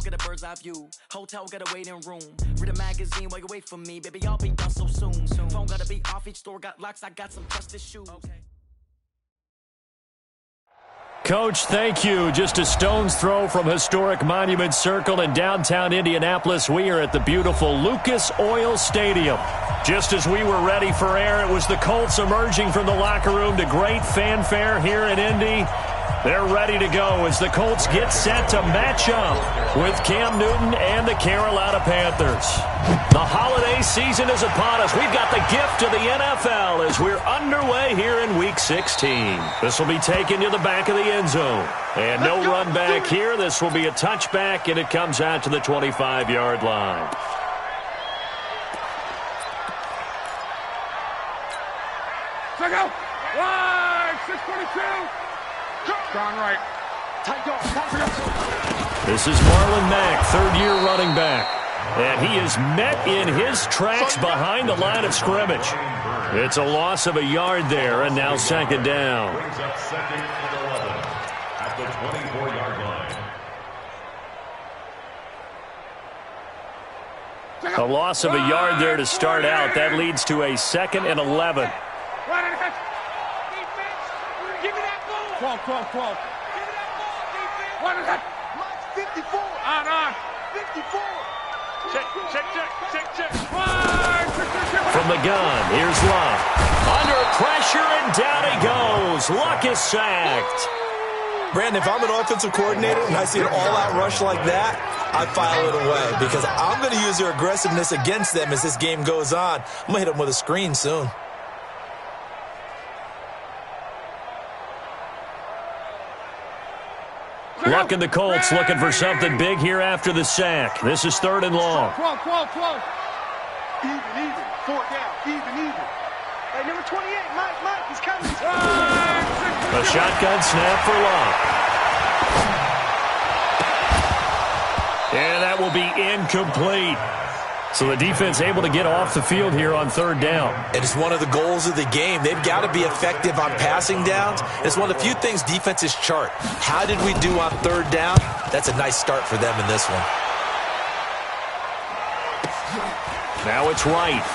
at a bird's eye view. Hotel got a waiting room. Read a magazine while you wait for me. Baby, I'll be done so soon. Phone gotta be off, each store got locks. I got some trusted shoes. Okay. Coach, thank you. Just a stone's throw from historic Monument Circle in downtown Indianapolis. We are at the beautiful Lucas Oil Stadium. Just as we were ready for air, it was the Colts emerging from the locker room to great fanfare here in Indy. They're ready to go as the Colts get set to match up with Cam Newton and the Carolina Panthers. The holiday season is upon us. We've got the gift of the NFL as we're underway here in Week 16. This will be taken to the back of the end zone. And no run back here. This will be a touchback, and it comes out to the 25-yard line. Check out. Line 622. Gone right. This is Marlon Mack, third-year running back. And he is met in his tracks behind the line of scrimmage. It's a loss of a yard there, and now second down. Brings up second and 11 at the 24-yard line. A loss of a yard there to start out. That leads to a second and 11. 12. Give me that ball, defense. What is that? 54. On. 54. Check. From the gun, here's Luck. Under pressure, and down he goes. Luck is sacked. Brandon, if I'm an offensive coordinator and I see an all-out rush like that, I file it away because I'm going to use their aggressiveness against them as this game goes on. I'm going to hit them with a screen soon. Luck and the Colts looking for something big here after the sack. This is third and long. 12. Even. 4 down. Even. Hey, number 28, Mike, he's coming. A shotgun snap for Luck. And that will be incomplete. So the defense able to get off the field here on third down. It is one of the goals of the game. They've got to be effective on passing downs. It's one of the few things defenses chart. How did we do on third down? That's a nice start for them in this one. Now it's Wright.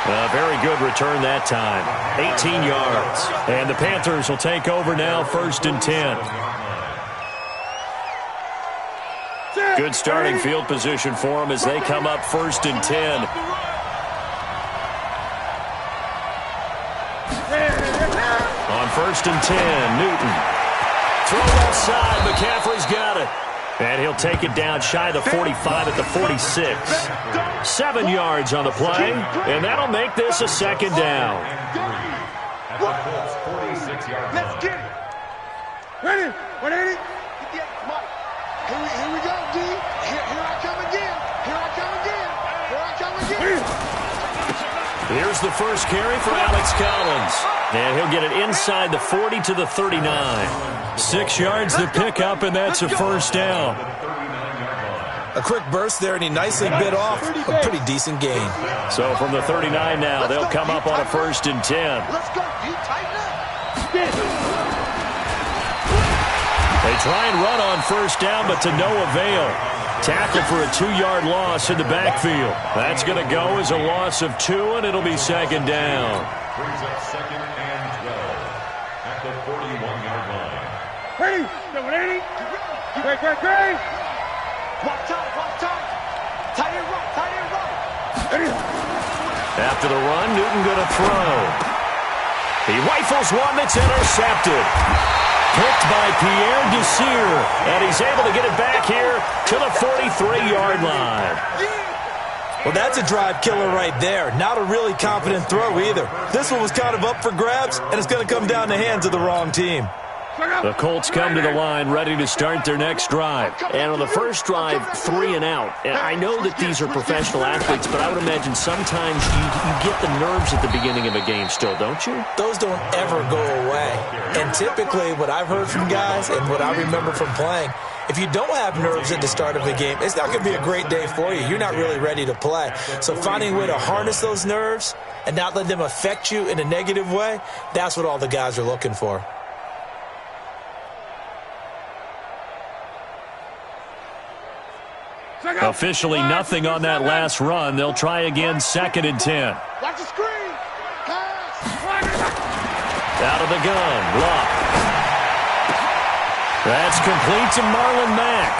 A very good return that time. 18 yards. And the Panthers will take over now, 1st and 10. Good starting field position for them as they come up 1st and 10. On 1st and 10, Newton. Throw left side, McCaffrey's got it. And he'll take it down shy of the 45 at the 46. 7 yards on the play, and that'll make this a second down. Let's get it. Ready? 180. Here we go, D. Here I come again. Here's the first carry for Alex Collins. And he'll get it inside the 40 to the 39. 6 yards to pick up, and that's a first down. A quick burst there, and he nicely bit off a pretty decent gain. So from the 39 now, they'll come up on a 1st and 10. Let's go. You tighten up. They try and run on first down, but to no avail. Tackle for a 2-yard loss in the backfield. That's going to go as a loss of 2, and it'll be second down. Brings up second and 12 at the 41-yard line. Ready? 180. Great. Walk tight. Tight end right. After the run, Newton going to throw. He rifles one that's intercepted. Picked by Pierre Desir, and he's able to get it back here to the 43-yard line. Well, that's a drive killer right there. Not a really confident throw either. This one was kind of up for grabs, and it's going to come down the hands of the wrong team. The Colts come to the line ready to start their next drive. And on the first drive, 3 and out. And I know that these are professional athletes, but I would imagine sometimes you get the nerves at the beginning of a game still, don't you? Those don't ever go away. And typically what I've heard from guys and what I remember from playing, if you don't have nerves at the start of a game, it's not going to be a great day for you. You're not really ready to play. So finding a way to harness those nerves and not let them affect you in a negative way, that's what all the guys are looking for. Officially nothing on that last run. They'll try again, 2nd and 10. Watch the screen. Out of the gun, Luck. That's complete to Marlon Mack.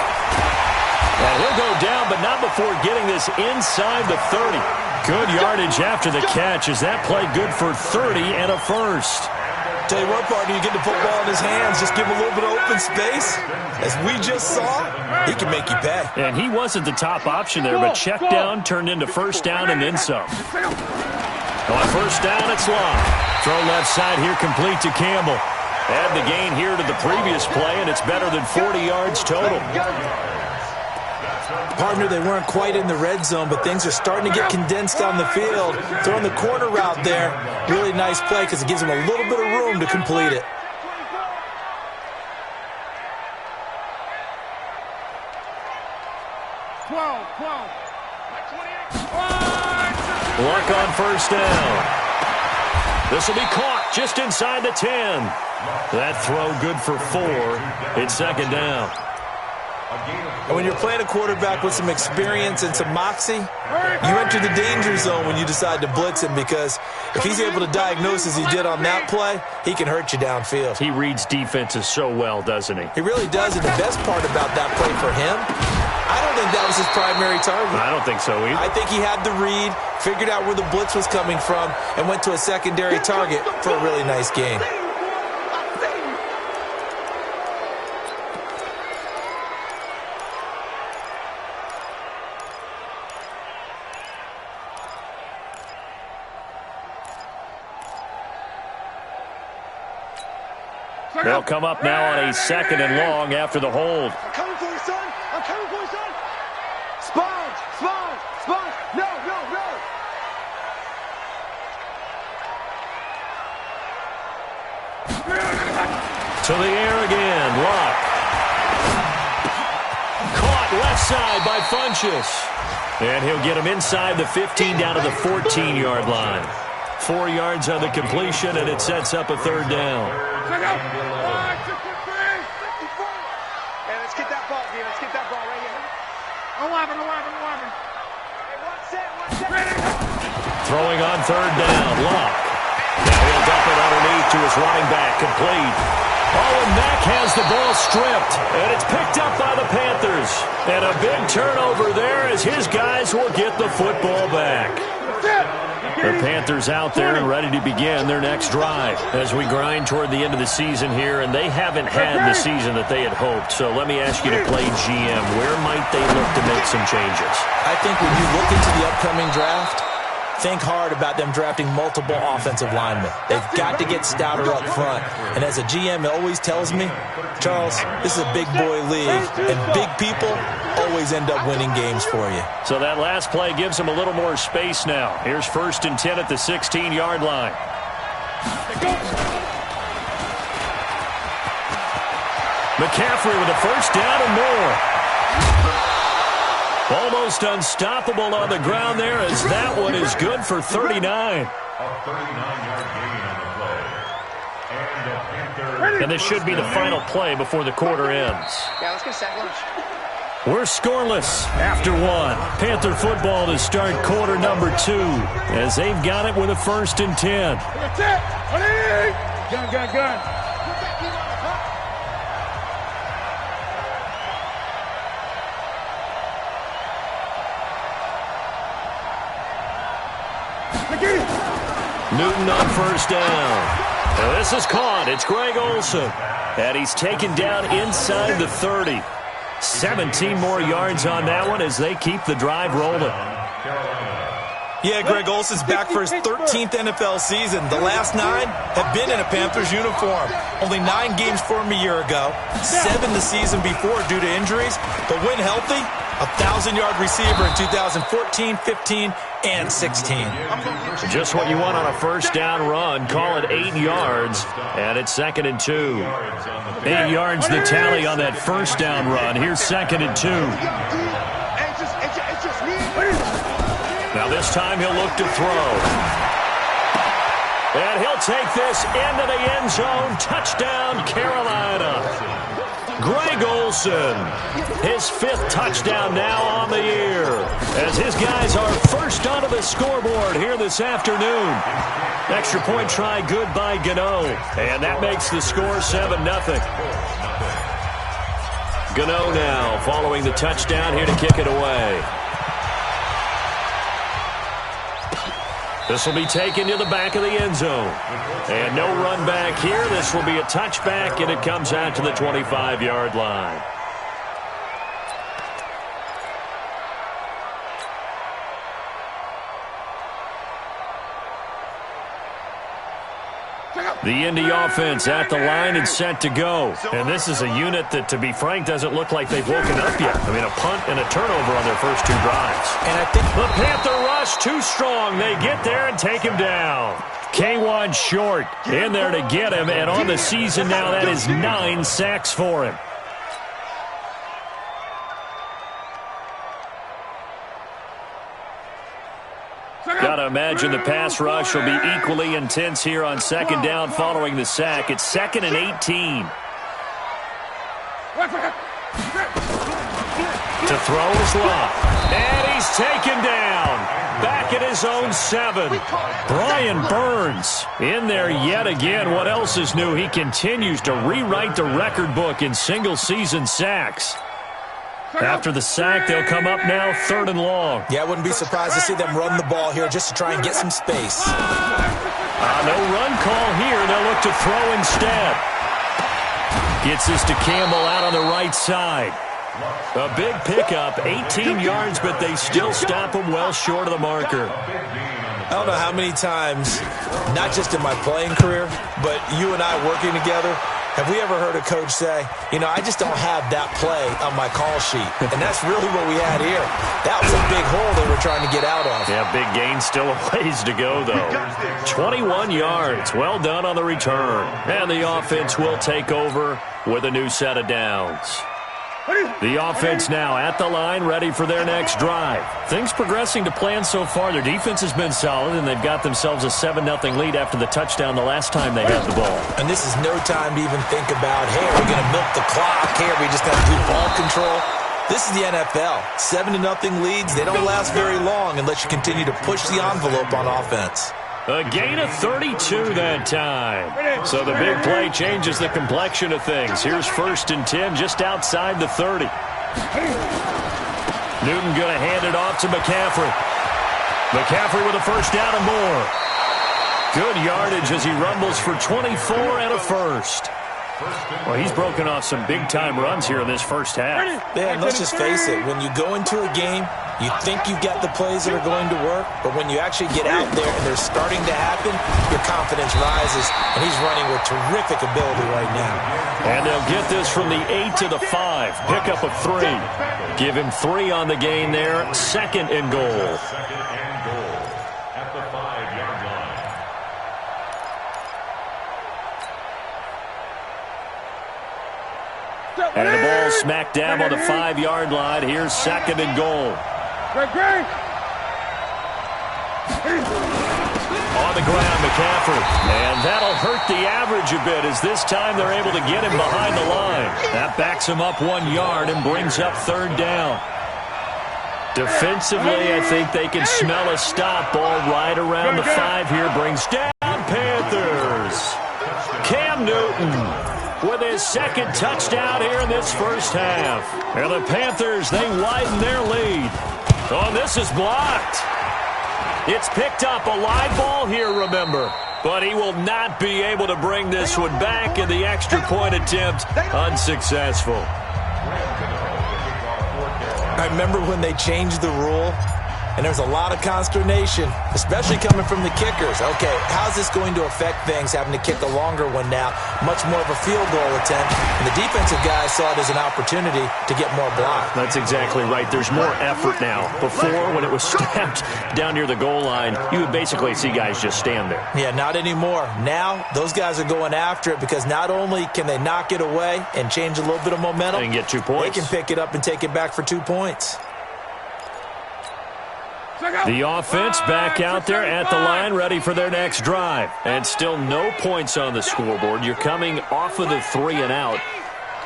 And he'll go down, but not before getting this inside the 30. Good yardage after the catch. Is that play good for 30 and a first? Tell you what, partner, you get the football in his hands, just give him a little bit of open space. As we just saw, he can make you pay. And he wasn't the top option there, but check down turned into first down and then some. On first down, it's Long. Throw left side here, complete to Campbell. Add the gain here to the previous play, and it's better than 40 yards total. Partner, they weren't quite in the red zone, but things are starting to get condensed down the field. Throwing the corner route there, really nice play because it gives them a little bit of room to complete it. Luck on first down. This will be caught just inside the 10. That throw good for 4. It's 2nd down. And when you're playing a quarterback with some experience and some moxie, you enter the danger zone when you decide to blitz him, because if he's able to diagnose as he did on that play, he can hurt you downfield. He reads defenses so well, doesn't he? He really does, and the best part about that play for him, I don't think that was his primary target. I don't think so either. I think he had the read, figured out where the blitz was coming from, and went to a secondary target for a really nice gain. They'll come up now on a 2nd and long after the hold. I'm coming for you, son. I'm coming for you, son. Sponge, sponge, sponge. No, no, no. To the air again, Luck. Caught left side by Funchess. And he'll get him inside the 15 down to the 14-yard line. 4 yards on the completion, and it sets up a 3rd down. Hey, let's get that ball, dude. Let's get that ball right here. 11. Hey, one set. Throwing on 3rd down, Luck. Now he'll dump it underneath to his running back, complete. Oh, and Mack has the ball stripped, and it's picked up by the Panthers. And a big turnover there as his guys will get the football back. The Panthers out there and ready to begin their next drive as we grind toward the end of the season here, and they haven't had the season that they had hoped. So let me ask you to play GM. Where might they look to make some changes? I think when you look into the upcoming draft, think hard about them drafting multiple offensive linemen. They've got to get stouter up front. And as a GM, it always tells me, Charles, this is a big boy league, and big people always end up winning games for you. So that last play gives them a little more space now. Here's 1st and 10 at the 16-yard line. McCaffrey with a first down and more. Almost unstoppable on the ground there, as that one is good for 39. A 39-yard gain on the play. And the Panthers. And this should be the final play before the quarter ends. Yeah, let's get sack lunch. We're scoreless after 1. Panther football to start quarter number 2, as they've got it with a 1st and 10. That's it. Gun. Newton on first down. Now this is caught. It's Greg Olsen. And he's taken down inside the 30. 17 more yards on that one as they keep the drive rolling. Yeah, Greg Olsen's back for his 13th NFL season. The last 9 have been in a Panthers uniform. Only 9 games for him a year ago, 7 the season before due to injuries. But when healthy, a 1,000-yard receiver in 2014, 15, and 16. Just what you want on a first down run. Call it 8 yards, and it's 2nd and 2. 8 yards the tally on that first down run. Here's 2nd and 2. Now this time he'll look to throw. And he'll take this into the end zone. Touchdown, Carolina. Greg Olsen. His 5th touchdown now on the year, as his guys are first onto the scoreboard here this afternoon. Extra point try good by Gano, and that makes the score 7-0. Gano now following the touchdown here to kick it away. This will be taken to the back of the end zone. And no run back here. This will be a touchback, and it comes out to the 25-yard line. The Indy offense at the line and set to go. And this is a unit that, to be frank, doesn't look like they've woken up yet. I mean, a punt and a turnover on their first 2 drives. And I think the Panther rush too strong. They get there and take him down. K1 short in there to get him. And on the season now, that is 9 sacks for him. Got to imagine the pass rush will be equally intense here on 2nd down following the sack. It's 2nd and 18. To throw is Love. And he's taken down. Back at his own 7. Brian Burns in there yet again. What else is new? He continues to rewrite the record book in single-season sacks. After the sack, they'll come up now 3rd and long. Yeah, I wouldn't be surprised to see them run the ball here just to try and get some space. No run call here. They'll look to throw instead. Gets this to Campbell out on the right side. A big pickup, 18 yards, but they still stop him well short of the marker. I don't know how many times, not just in my playing career, but you and I working together, have we ever heard a coach say, you know, I just don't have that play on my call sheet. And that's really what we had here. That was a big hole they were trying to get out of. Yeah, big gain, still a ways to go, though. 21 yards. Well done on the return. And the offense will take over with a new set of downs. The offense now at the line, ready for their next drive. Things progressing to plan so far. Their defense has been solid, and they've got themselves a 7-0 lead after the touchdown the last time they had the ball. And this is no time to even think about, hey, are we going to milk the clock? Hey, are we just going to do ball control? This is the NFL. 7-0 leads, they don't last very long unless you continue to push the envelope on offense. A gain of 32 that time. So the big play changes the complexion of things. Here's 1st and 10 just outside the 30. Newton going to hand it off to McCaffrey. McCaffrey with a first down and more. Good yardage as he rumbles for 24 and a first. Well, he's broken off some big-time runs here in this first half. Yeah, and let's just face it. When you go into a game, you think you've got the plays that are going to work, but when you actually get out there and they're starting to happen, your confidence rises, and he's running with terrific ability right now. And they'll get this from the 8 to the 5. Pickup of 3. Give him 3 on the gain there. 2nd and goal. At the 5-yard line. And the ball smack dab on the 5-yard line. Here's 2nd and goal. On the ground, McCaffrey. And that'll hurt the average a bit as this time they're able to get him behind the line. That backs him up 1 yard and brings up 3rd down. Defensively, I think they can smell a stop. Ball right around the 5 here. Brings down Panthers. Cam Newton with his 2nd touchdown here in this first half. And the Panthers, they widen their lead. Oh, this is blocked. It's picked up, a live ball here, remember. But he will not be able to bring this one back, and the extra point attempt unsuccessful. I remember when they changed the rule, and there was a lot of consternation, especially coming from the kickers. Okay, how's this going to affect things, having to kick a longer one now? Much more of a field goal attempt. And the defensive guys saw it as an opportunity to get more block. That's exactly right. There's more effort now. Before, when it was snapped down near the goal line, you would basically see guys just stand there. Yeah, not anymore. Now, those guys are going after it because not only can they knock it away and change a little bit of momentum, and get 2 points. They can pick it up and take it back for 2 points. The offense back out there at the line, ready for their next drive. And still no points on the scoreboard. You're coming off of the 3 and out.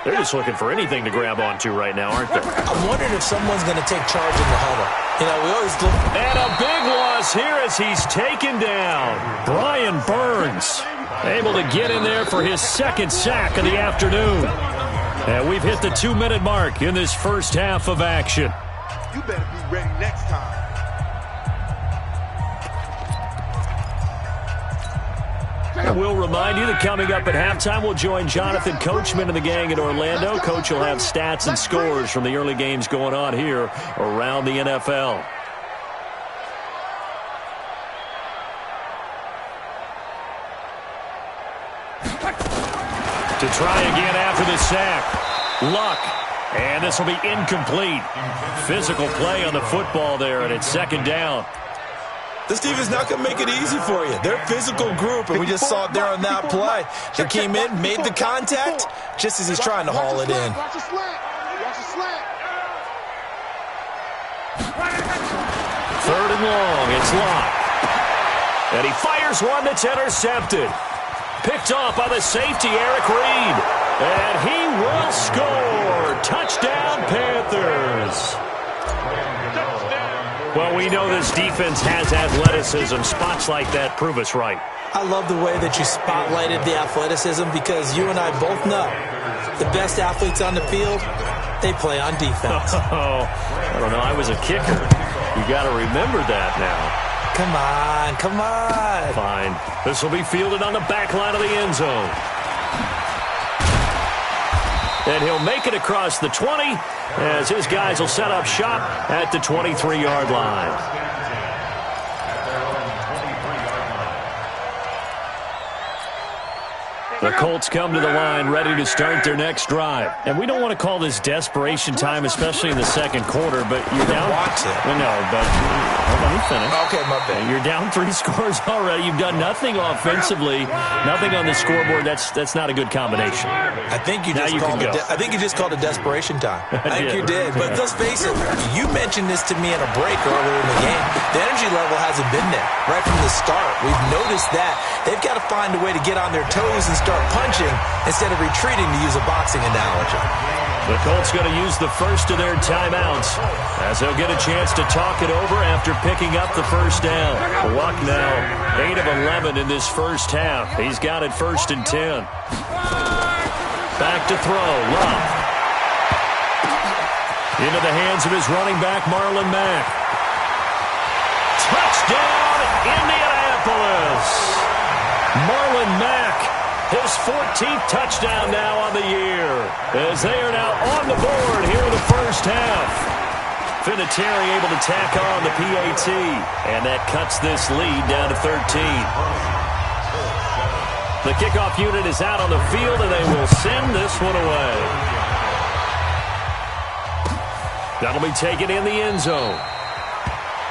They're just looking for anything to grab onto right now, aren't they? I'm wondering if someone's going to take charge in the huddle. You know, we always look. And a big loss here as he's taken down. Brian Burns able to get in there for his second sack of the afternoon. And we've hit the 2-minute mark in this first half of action. You better be ready next time. And we'll remind you that coming up at halftime, we'll join Jonathan Coachman and the gang in Orlando. Coach will have stats and scores from the early games going on here around the NFL. To try again after the sack. Luck. And this will be incomplete. Physical play on the football there, and it's second down. This team is not going to make it easy for you. They're a physical group, and we just saw it there on that play. They came in, made the contact, just as he's trying to haul it in. Watch the slant. Watch the slant. Third and long. It's Locke. And he fires one that's intercepted. Picked off by the safety, Eric Reed. And he will score. Touchdown, Panthers. Well, we know this defense has athleticism. Spots like that prove us right. I love the way that you spotlighted the athleticism because you and I both know the best athletes on the field, they play on defense. Oh, I don't know. I was a kicker. You got to remember that now. Come on, come on. Fine. This will be fielded on the back line of the end zone. And he'll make it across the 20 as his guys will set up shop at the 23-yard line. The Colts come to the line ready to start their next drive. And we don't want to call this desperation time, especially in the second quarter, but you're down. No, but let me finish. Okay, my bad. You're down 3 scores already. You've done nothing offensively, nothing on the scoreboard. That's not a good combination. I think you just called it desperation time. I think you did. But let's face it, you mentioned this to me in a break earlier in the game. The energy level hasn't been there right from the start. We've noticed that. They've got to find a way to get on their toes and start punching instead of retreating, to use a boxing analogy. The Colts going to use the first of their timeouts as they'll get a chance to talk it over after picking up the first down. Luck now 8 of 11 in this first half. He's got it 1st and 10. Back to throw. Luck. Into the hands of his running back, Marlon Mack. Touchdown, Indianapolis. Marlon Mack, his 14th touchdown now on the year, as they are now on the board here in the first half. Vinatieri able to tack on the PAT, and that cuts this lead down to 13. The kickoff unit is out on the field, and they will send this one away. That'll be taken in the end zone.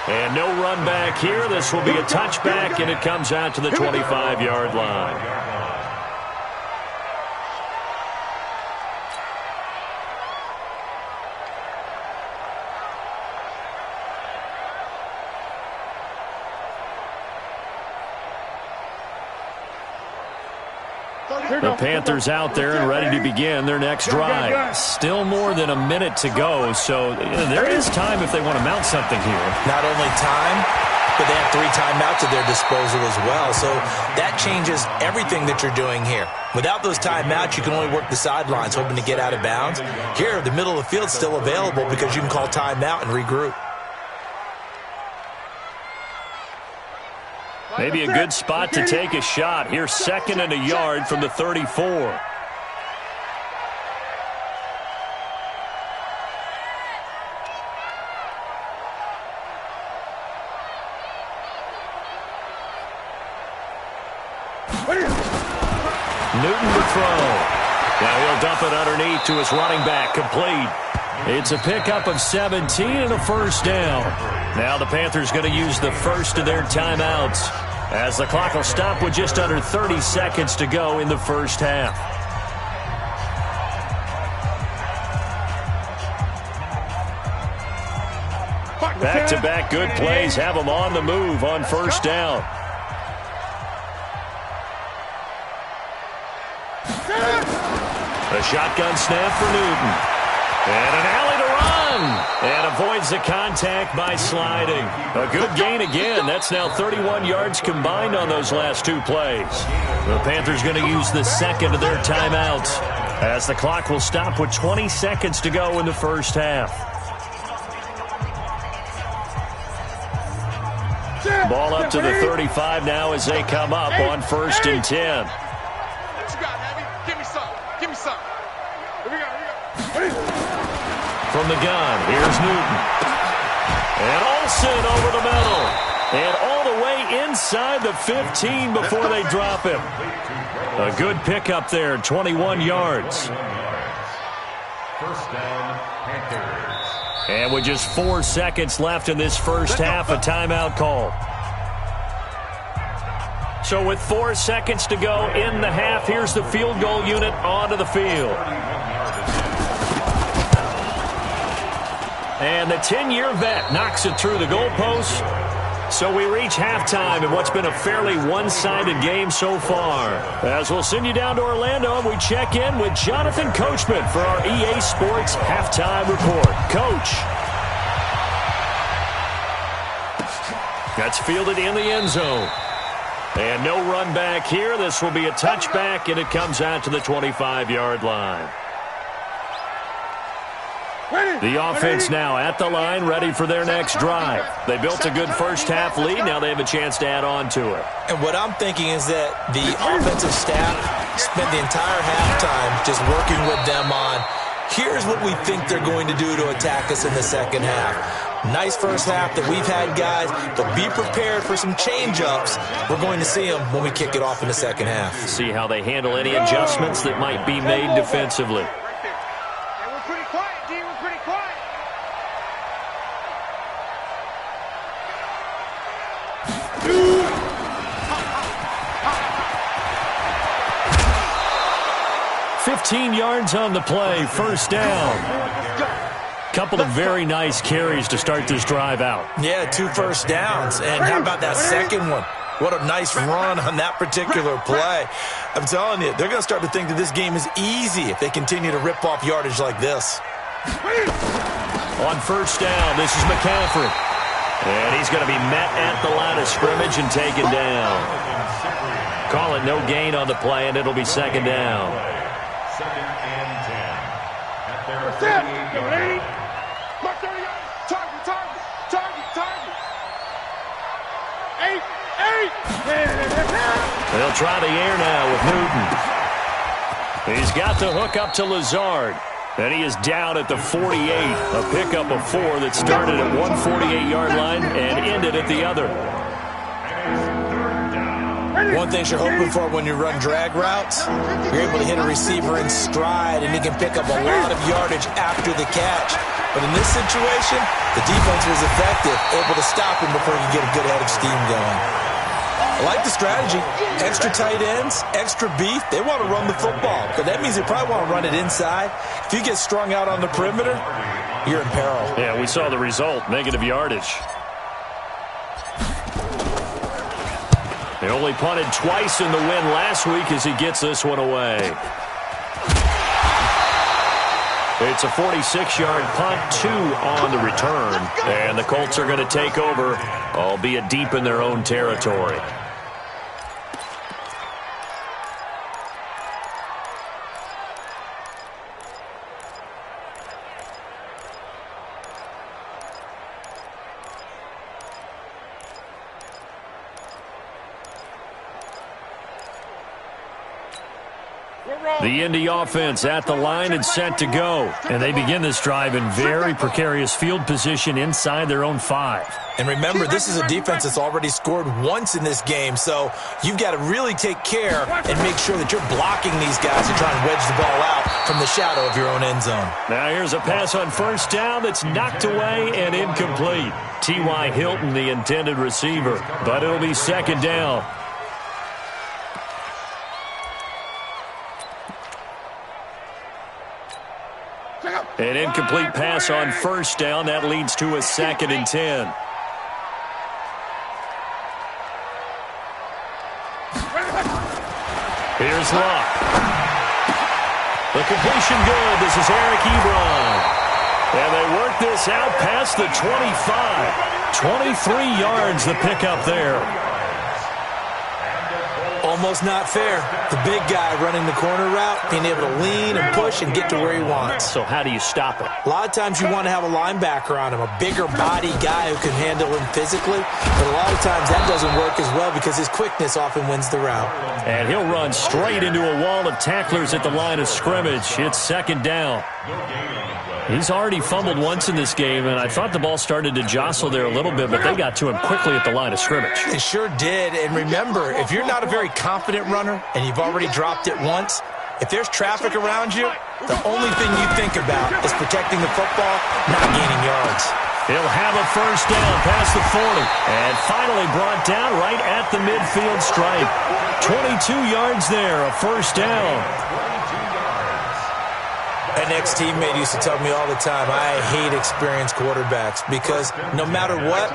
And no run back here. This will be a touchback, and it comes out to the 25-yard line. The Panthers out there and ready to begin their next drive. Still more than a minute to go, so there is time if they want to mount something here. Not only time, but they have 3 timeouts at their disposal as well, so that changes everything that you're doing here. Without those timeouts, you can only work the sidelines, hoping to get out of bounds. Here, the middle of the field's still available because you can call timeout and regroup. Maybe a good spot to take a shot. Here's 2nd and a yard from the 34. Newton to throw. Now he'll dump it underneath to his running back. Complete. It's a pickup of 17 and a first down. Now the Panthers going to use the first of their timeouts as the clock will stop with just under 30 seconds to go in the first half. Back-to-back good plays have them on the move on first down. The shotgun snap for Newton. And an alley to run. And avoids the contact by sliding. A good gain again. That's now 31 yards combined on those last 2 plays. The Panthers going to use the second of their timeouts, as the clock will stop with 20 seconds to go in the first half. Ball up to the 35 now as they come up on 1st and 10. What you got, Abby? Give me some. Give me some. Here we go. Here we go. From the gun, here's Newton. And Olsen over the middle. And all the way inside the 15 before they drop him. A good pickup there, 21 yards. First down, Panthers. And with just 4 seconds left in this first half, a timeout call. So with 4 seconds to go in the half, here's the field goal unit onto the field. And the 10-year vet knocks it through the goalpost. So we reach halftime in what's been a fairly one-sided game so far. As we'll send you down to Orlando, and we check in with Jonathan Coachman for our EA Sports Halftime Report. Coach. That's fielded in the end zone. And no run back here. This will be a touchback, and it comes out to the 25-yard line. The offense now at the line, ready for their next drive. They built a good first half lead. Now they have a chance to add on to it. And what I'm thinking is that the offensive staff spent the entire halftime just working with them on, here's what we think they're going to do to attack us in the second half. Nice first half that we've had, guys, but be prepared for some change-ups. We're going to see them when we kick it off in the second half. See how they handle any adjustments that might be made defensively. We're pretty quiet, D. We're pretty quiet. $15 yards on the play, first down. Couple of very nice carries to start this drive out. Yeah, 2 first downs. And how about that second one? What a nice run on that particular play. I'm telling you, they're going to start to think that this game is easy if they continue to rip off yardage like this. On first down, this is McCaffrey. And he's going to be met at the line of scrimmage and taken down. Call it no gain on the play, and it'll be second down. Second and 10. At their 38-yard line. Mark 30 yards. Target. 8. They'll try the air now with Newton. He's got the hook up to Lazard. And he is down at the 48. A pickup of 4 that started at one 48-yard line and ended at the other. One thing you're hoping for when you run drag routes, you're able to hit a receiver in stride, and he can pick up a lot of yardage after the catch. But in this situation, the defense was effective, able to stop him before he could get a good head of steam going. I like the strategy. Extra tight ends, extra beef. They want to run the football, but that means they probably want to run it inside. If you get strung out on the perimeter, you're in peril. Yeah, we saw the result, negative yardage. They only punted twice in the win last week as he gets this one away. It's a 46-yard punt, 2 on the return. And the Colts are going to take over, albeit deep in their own territory. The Indy offense at the line and set to go. And they begin this drive in very precarious field position inside their own 5. And remember, this is a defense that's already scored once in this game, so you've got to really take care and make sure that you're blocking these guys and trying to wedge the ball out from the shadow of your own end zone. Now here's a pass on first down that's knocked away and incomplete. T.Y. Hilton, the intended receiver, but it'll be second down. An incomplete pass on first down. That leads to a 2nd and 10. Here's Locke. The completion good. This is Eric Ebron. And they work this out past the 25. 23 yards the pickup there. Almost not fair. The big guy running the corner route, being able to lean and push and get to where he wants. So how do you stop it? A lot of times you want to have a linebacker on him, a bigger body guy who can handle him physically. But a lot of times that doesn't work as well because his quickness often wins the route. And he'll run straight into a wall of tacklers at the line of scrimmage. It's second down. He's already fumbled once in this game, and I thought the ball started to jostle there a little bit, but they got to him quickly at the line of scrimmage. It sure did. And remember, if you're not a very confident runner and you've already dropped it once, if there's traffic around you, the only thing you think about is protecting the football, not gaining yards. He'll have a first down past the 40, and finally brought down right at the midfield stripe. 22 yards there, a first down. An ex-teammate used to tell me all the time, I hate experienced quarterbacks because no matter what,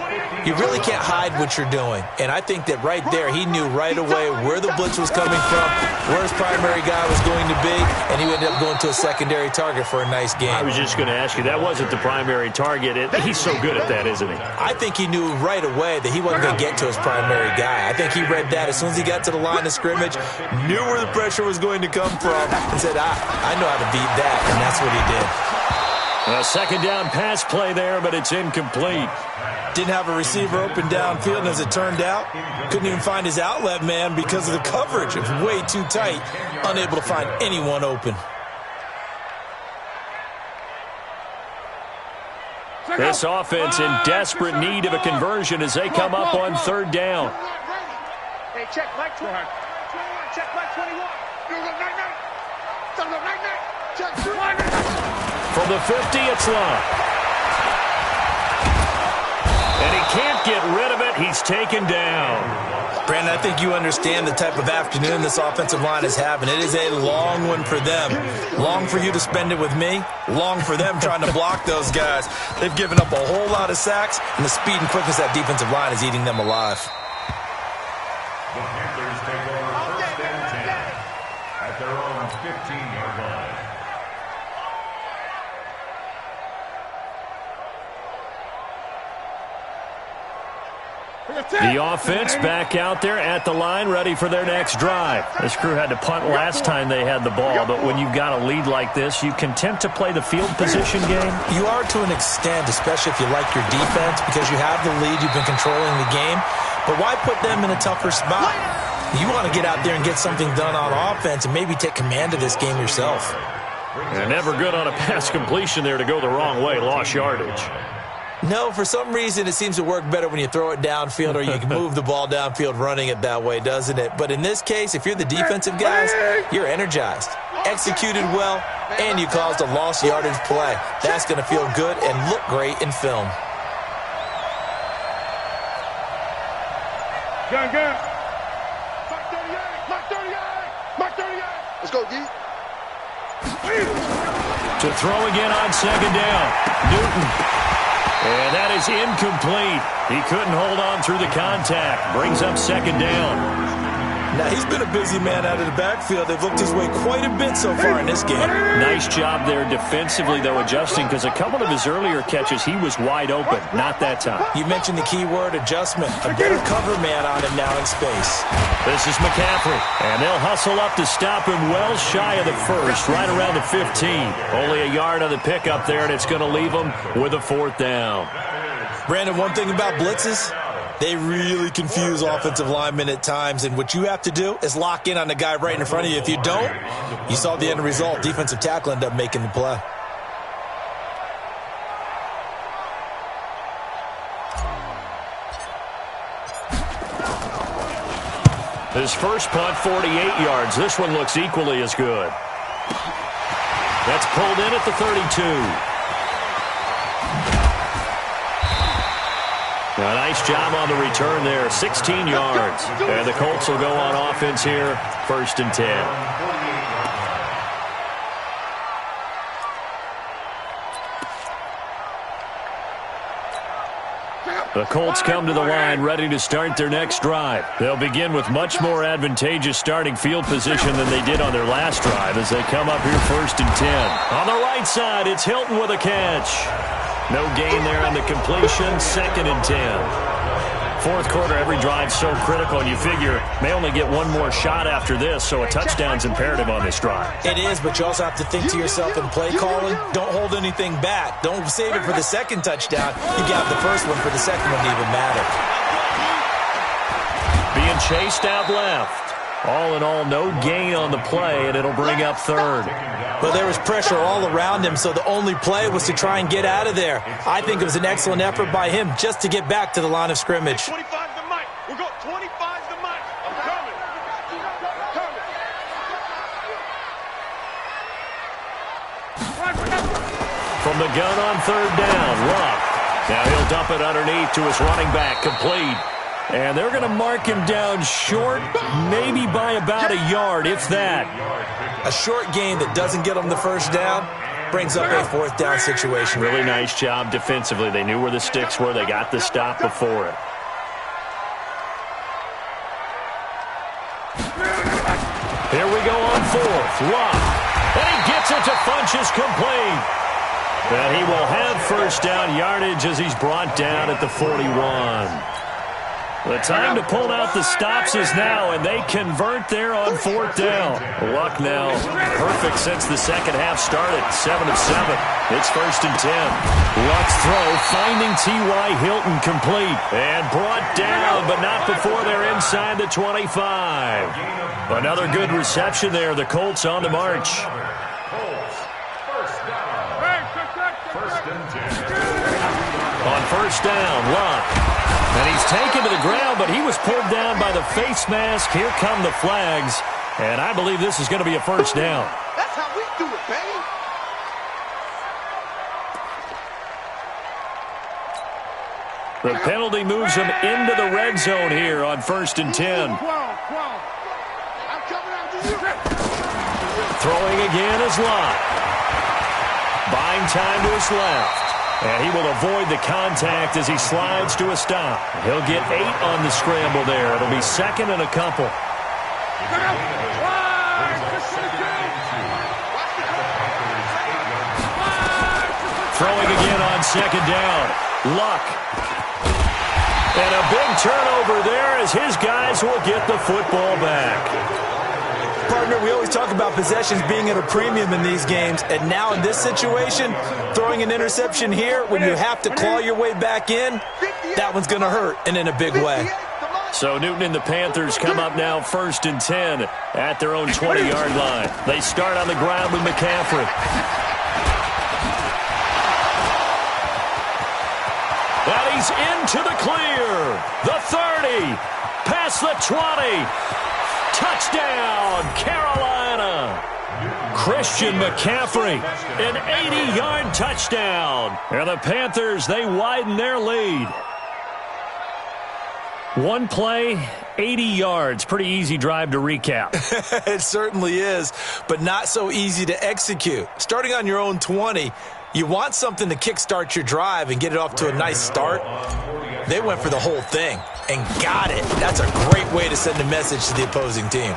you really can't hide what you're doing. And I think that right there, he knew right away where the blitz was coming from, where his primary guy was going to be, and he ended up going to a secondary target for a nice game. I was just going to ask you, that wasn't the primary target. He's so good at that, isn't he? I think he knew right away that he wasn't going to get to his primary guy. I think he read that as soon as he got to the line of scrimmage, knew where the pressure was going to come from, and said, I know how to beat that. And that's what he did. A second down pass play there, but it's incomplete. Didn't have a receiver open downfield, and as it turned out, couldn't even find his outlet man because of the coverage. It was way too tight, unable to find anyone open. This offense in desperate need of a conversion as they come up on third down. Hey, check Mike 21. Check Mike 21. From the 50, it's Love. And he can't get rid of it. He's taken down. Brandon, I think you understand the type of afternoon this offensive line is having. It is a long one for them. Long for you to spend it with me. Long for them trying to block those guys. They've given up a whole lot of sacks, and the speed and quickness of that defensive line is eating them alive. The Panthers take over first and 10 at their own 15-yard line. The offense back out there at the line, ready for their next drive. This crew had to punt last time they had the ball, but when you've got a lead like this, you content to play the field position game? You are to an extent, especially if you like your defense, because you have the lead, you've been controlling the game. But why put them in a tougher spot? You want to get out there and get something done on offense and maybe take command of this game yourself. They're never good on a pass completion there to go the wrong way, lost yardage. No, for some reason it seems to work better when you throw it downfield or you can move the ball downfield running it that way, doesn't it? But in this case, if you're the defensive guys, you're energized, executed well, and you caused a lost yardage play. That's going to feel good and look great in film. Gun. Mark 38. Let's go, D. To throw again on second down. Newton. And that is incomplete. He couldn't hold on through the contact. Brings up second down. Now, he's been a busy man out of the backfield. They've looked his way quite a bit so far in this game. Nice job there defensively, though, adjusting, because a couple of his earlier catches, he was wide open. Not that time. You mentioned the key word, adjustment. A better cover man on him now in space. This is McCaffrey, and they'll hustle up to stop him well shy of the first, right around the 15. Only a yard on the pickup there, and it's going to leave him with a fourth down. Brandon, one thing about blitzes, they really confuse offensive linemen at times, and what you have to do is lock in on the guy right in front of you. If you don't, you saw the end result. Defensive tackle ended up making the play. His first punt, 48 yards. This one looks equally as good. That's pulled in at the 32. A nice job on the return there, 16 yards. And the Colts will go on offense here, first and 10. The Colts come to the line ready to start their next drive. They'll begin with much more advantageous starting field position than they did on their last drive as they come up here 1st and 10. On the right side, it's Hilton with a catch. No gain there on the completion, 2nd and 10. Fourth quarter, every drive so critical, and you figure may only get one more shot after this, so a touchdown's imperative on this drive. It is, but you also have to think to yourself in play calling, don't hold anything back. Don't save it for the second touchdown. You got the first one for the second one to even matter. Being chased out left. All in all, no gain on the play, and it'll bring up 3rd. Well, there was pressure all around him, so the only play was to try and get out of there. I think it was an excellent effort by him just to get back to the line of scrimmage. 25 to Mike. We'll go 25 to Mike. I'm coming. From the gun on 3rd down, Luck. Now he'll dump it underneath to his running back, complete. And they're going to mark him down short, maybe by about a yard, if that. A short gain that doesn't get them the first down brings up a 4th down situation. Really nice job defensively. They knew where the sticks were. They got the stop before it. Here we go on 4th. Luck. And he gets it to Funchess, complete. And he will have first down yardage as he's brought down at the 41. The time to pull out the stops is now, and they convert there on 4th down. Luck now perfect since the second half started, 7 of 7. It's 1st and 10. Luck's throw finding T.Y. Hilton complete and brought down, but not before they're inside the 25. Another good reception there. The Colts on the march. On 1st down, Luck. And he's taken to the ground, but he was pulled down by the face mask. Here come the flags. And I believe this is going to be a first down. That's how we do it, baby. The penalty moves him into the red zone here on 1st and 10. Throwing again is Luck. Buying time to his left. And he will avoid the contact as he slides to a stop. He'll get 8 on the scramble there. It'll be 2nd and a couple. Throwing again on 2nd down. Luck. And a big turnover there as his guys will get the football back. Partner, we always talk about possessions being at a premium in these games, and now in this situation, throwing an interception here when you have to claw your way back in, that one's going to hurt, and in a big way. So Newton and the Panthers come up now 1st and 10 at their own 20-yard line. They start on the ground with McCaffrey. And he's into the clear. The 30, past the 20. Touchdown, Carolina. Christian McCaffrey, an 80-yard touchdown. And the Panthers, they widen their lead. One play, 80 yards. Pretty easy drive to recap. It certainly is, but not so easy to execute. Starting on your own 20, you want something to kickstart your drive and get it off to a nice start. They went for the whole thing and got it. That's a great way to send a message to the opposing team.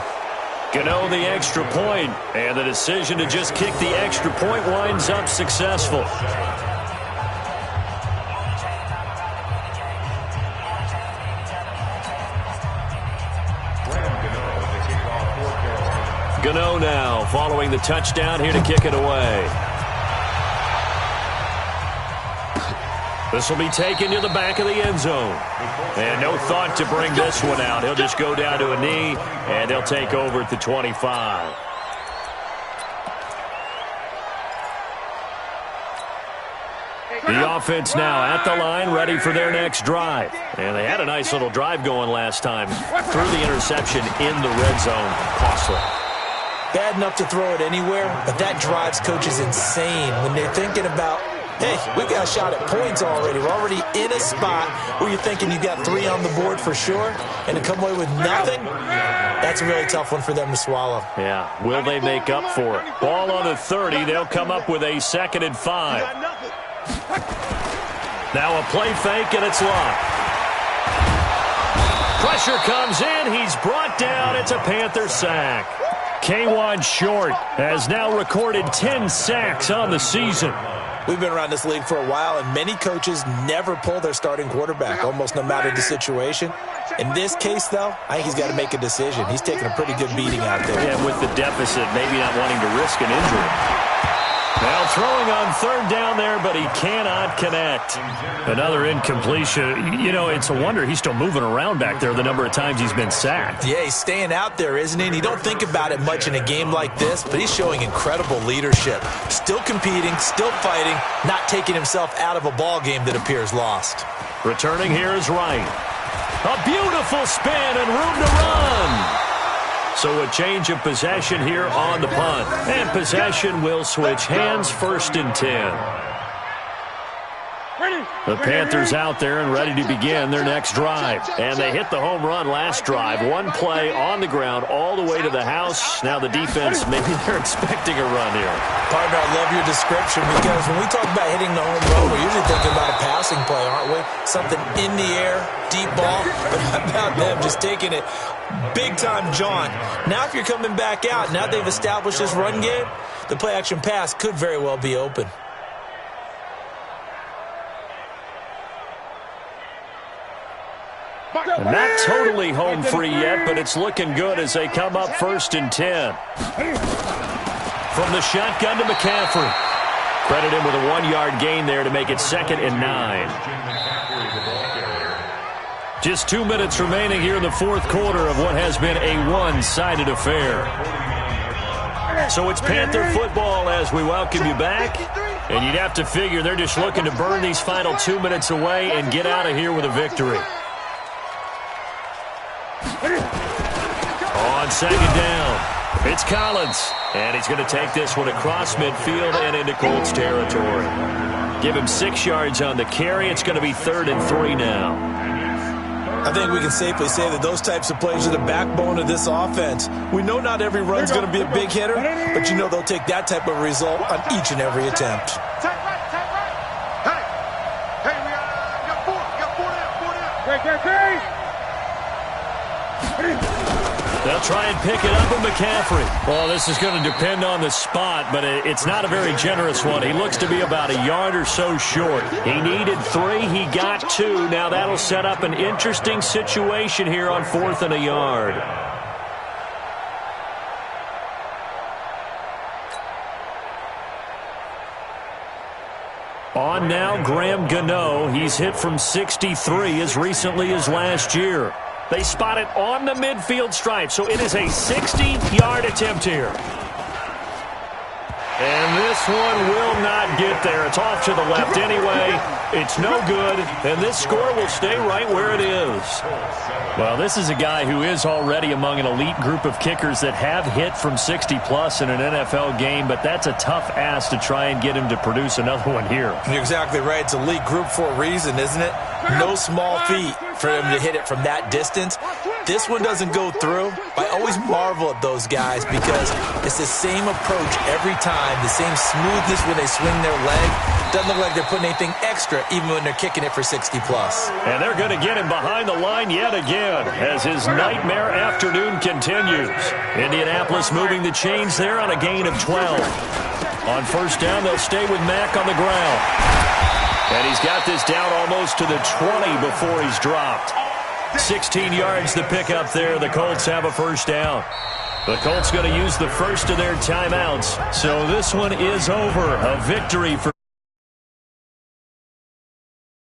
Gano the extra point, and the decision to just kick the extra point winds up successful. Gano now following the touchdown here to kick it away. This will be taken to the back of the end zone. And no thought to bring this one out. He'll just go down to a knee, and they'll take over at the 25. The offense now at the line, ready for their next drive. And they had a nice little drive going last time. Threw the interception in the red zone. Costly. Bad enough to throw it anywhere, but that drives coaches insane when they're thinking about, hey, we got a shot at points already. We're already in a spot where you're thinking you got 3 on the board for sure, and to come away with nothing, that's a really tough one for them to swallow. Yeah, will they make up for it? Ball on the 30. They'll come up with a 2nd and 5. Now a play fake, and it's locked. Pressure comes in. He's brought down. It's a Panther sack. K'Wan Short has now recorded 10 sacks on the season. We've been around this league for a while, and many coaches never pull their starting quarterback, almost no matter the situation. In this case, though, I think he's got to make a decision. He's taking a pretty good beating out there. Yeah, with the deficit, maybe not wanting to risk an injury. Now throwing on third down there, but he cannot connect. Another incompletion. You know, it's a wonder he's still moving around back there the number of times he's been sacked. Yeah, he's staying out there, isn't he? And you don't think about it much in a game like this, but he's showing incredible leadership. Still competing, still fighting, not taking himself out of a ball game that appears lost. Returning here is Wright. A beautiful spin and room to run. So a change of possession here on the punt. And possession will switch hands, 1st and 10. The Panthers out there and ready to begin their next drive. And they hit the home run last drive. One play on the ground all the way to the house. Now the defense, maybe they're expecting a run here. Partner, I love your description because when we talk about hitting the home run, we're usually thinking about a passing play, aren't we? Something in the air, deep ball. But how about them just taking it big-time jaunt? Now if you're coming back out, now they've established this run game, the play-action pass could very well be open. Not totally home free yet, but it's looking good as they come up 1st and 10. From the shotgun to McCaffrey. Credit him with a 1-yard gain there to make it 2nd and 9. Just 2 minutes remaining here in the 4th quarter of what has been a one-sided affair. So it's Panther football as we welcome you back. And you'd have to figure they're just looking to burn these final 2 minutes away and get out of here with a victory. On 2nd down, it's Collins. And he's going to take this one across midfield and into Colts territory. Give him 6 yards on the carry. It's going to be 3rd and 3 now. I think we can safely say that those types of plays are the backbone of this offense. We know not every run's going to be a big hitter, but you know they'll take that type of result on each and every attempt. Hey, we got four down. They'll try and pick it up with McCaffrey. Well, this is going to depend on the spot, but it's not a very generous one. He looks to be about a yard or so short. He needed 3. He got 2. Now that'll set up an interesting situation here on 4th and a yard. On now, Graham Gano. He's hit from 63 as recently as last year. They spot it on the midfield stripe, so it is a 60-yard attempt here. And this one will not get there. It's off to the left anyway. It's no good, and this score will stay right where it is. Well, this is a guy who is already among an elite group of kickers that have hit from 60-plus in an NFL game, but that's a tough ask to try and get him to produce another one here. You're exactly right. It's elite group for a reason, isn't it? No small feat for him to hit it from that distance. This one doesn't go through. I always marvel at those guys because it's the same approach every time, the same smoothness when they swing their leg. Doesn't look like they're putting anything extra even when they're kicking it for 60-plus. And they're going to get him behind the line yet again as his nightmare afternoon continues. Indianapolis moving the chains there on a gain of 12. On 1st down, they'll stay with Mack on the ground. And he's got this down almost to the 20 before he's dropped. 16 yards to pick up there. The Colts have a 1st down. The Colts going to use the first of their timeouts. So this one is over. A victory for